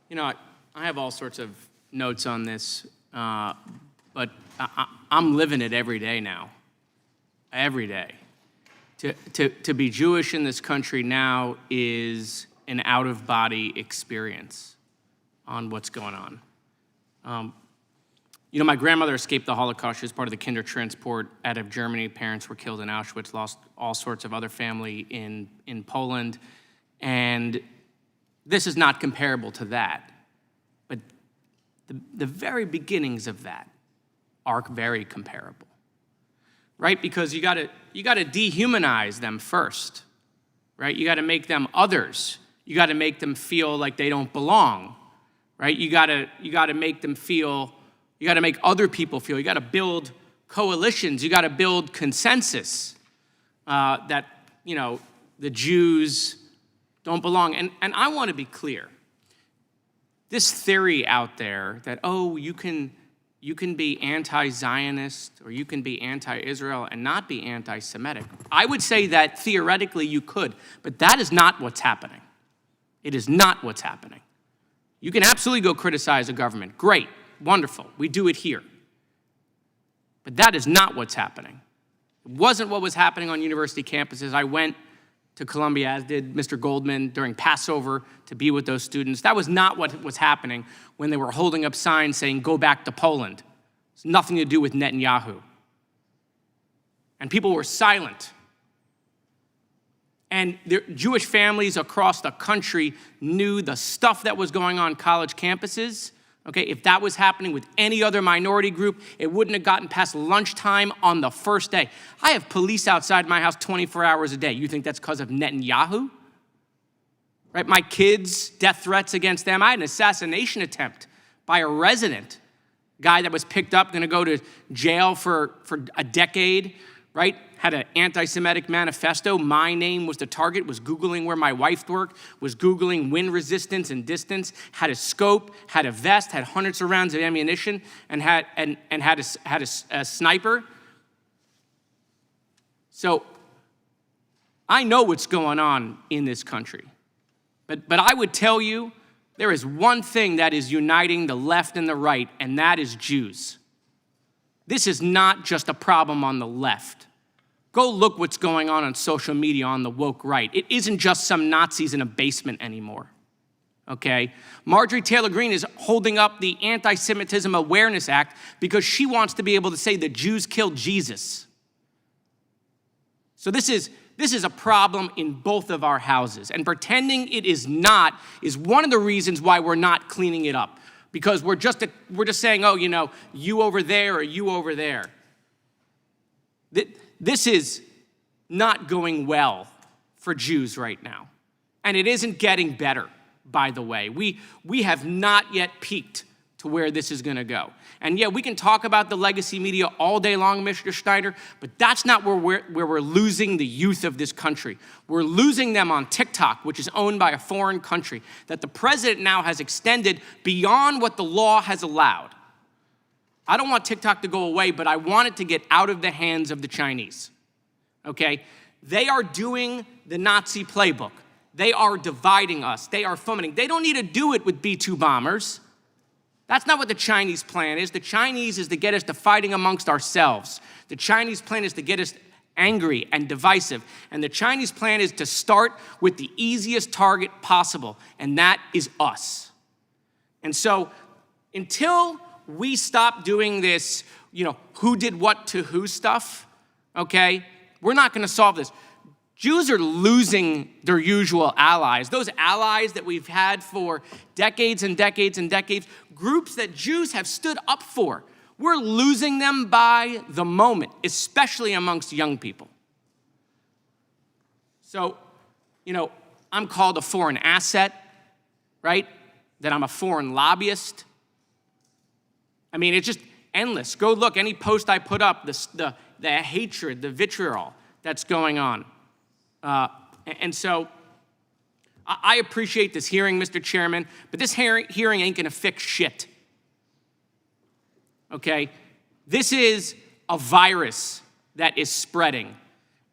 You know, I have all sorts of notes on this, but I'm living it every day now. Every day. To be Jewish in this country now is an out-of-body experience on what's going on. You know, my grandmother escaped the Holocaust. She was part of the Kindertransport out of Germany. Parents were killed in Auschwitz, lost all sorts of other family in Poland. And this is not comparable to that. But the very beginnings of that are very comparable, right? Because you gotta dehumanize them first, right? You gotta make them others. You gotta make them feel like they don't belong, right? You gotta make them feel. You got to make other people feel. You got to build coalitions. You got to build consensus that, you know, the Jews don't belong. And I want to be clear. This theory out there that, oh, you can be anti-Zionist or you can be anti-Israel and not be anti-Semitic. I would say that theoretically you could, but that is not what's happening. It is not what's happening. You can absolutely go criticize a government. Great. Wonderful. We do it here. But that is not what's happening. It wasn't what was happening on university campuses. I went to Columbia, as did Mr. Goldman, during Passover to be with those students. That was not what was happening when they were holding up signs saying, go back to Poland. It's nothing to do with Netanyahu. And people were silent. And Jewish families across the country knew the stuff that was going on college campuses. Okay, if that was happening with any other minority group, it wouldn't have gotten past lunchtime on the first day. I have police outside my house 24 hours a day. You think that's because of Netanyahu? Right, my kids, death threats against them. I had an assassination attempt by a resident, guy that was picked up, gonna go to jail for a decade, right? Had an anti-Semitic manifesto. My name was the target, was Googling where my wife worked, was Googling wind resistance and distance, had a scope, had a vest, had hundreds of rounds of ammunition, and had a sniper. So I know what's going on in this country. But I would tell you, there is one thing that is uniting the left and the right, and that is Jews. This is not just a problem on the left. Go look what's going on social media on the woke right. It isn't just some Nazis in a basement anymore, okay? Marjorie Taylor Greene is holding up the Antisemitism Awareness Act because she wants to be able to say the Jews killed Jesus. So this is a problem in both of our houses. And pretending it is not is one of the reasons why we're not cleaning it up. Because we're just saying, oh, you know, you over there or you over there. This is not going well for Jews right now. And it isn't getting better, by the way. We have not yet peaked to where this is gonna go. And yeah, we can talk about the legacy media all day long, Mr. Schneider, but that's not where we're losing the youth of this country. We're losing them on TikTok, which is owned by a foreign country, that the president now has extended beyond what the law has allowed. I don't want TikTok to go away, but I want it to get out of the hands of the Chinese, okay? They are doing the Nazi playbook. They are dividing us. They are fomenting. They don't need to do it with B-2 bombers. That's not what the Chinese plan is. The Chinese is to get us to fighting amongst ourselves. The Chinese plan is to get us angry and divisive. And the Chinese plan is to start with the easiest target possible, and that is us. And so until we stop doing this, you know, who did what to who stuff, okay, we're not gonna solve this. Jews are losing their usual allies, those allies that we've had for decades and decades and decades, groups that Jews have stood up for. We're losing them by the moment, especially amongst young people. So, you know, I'm called a foreign asset, right? That I'm a foreign lobbyist. I mean, it's just endless. Go look, any post I put up, the hatred, the vitriol that's going on. And so I appreciate this hearing, Mr. Chairman, but this hearing ain't gonna fix shit, okay? This is a virus that is spreading.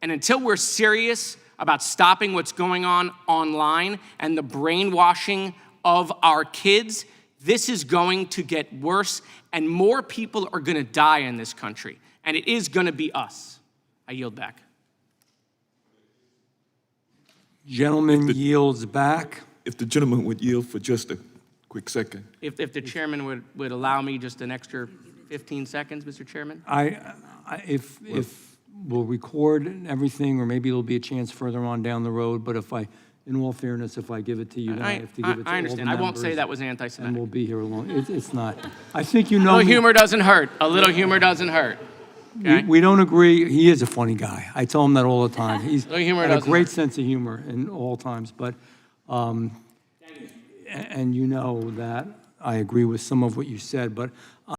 And until we're serious about stopping what's going on online and the brainwashing of our kids, this is going to get worse, and more people are going to die in this country, and it is going to be us. I yield back. Gentleman yields back. If the gentleman would yield for just a quick second. If the chairman would allow me just an extra 15 seconds, Mr. Chairman? If we'll record everything, or maybe there'll be a chance further on down the road, but in all fairness, if I give it to you, then I have to give it to I understand. all the I won't say members, that was and anti-Semitic. we'll be here alone. It's not. I think you know. A little me. humor doesn't hurt. A little humor doesn't hurt. Okay? We don't agree. He is a funny guy. I tell him that all the time. He's Little humor got a doesn't great hurt. sense of humor in all times. But, and you know that I agree with some of what you said. But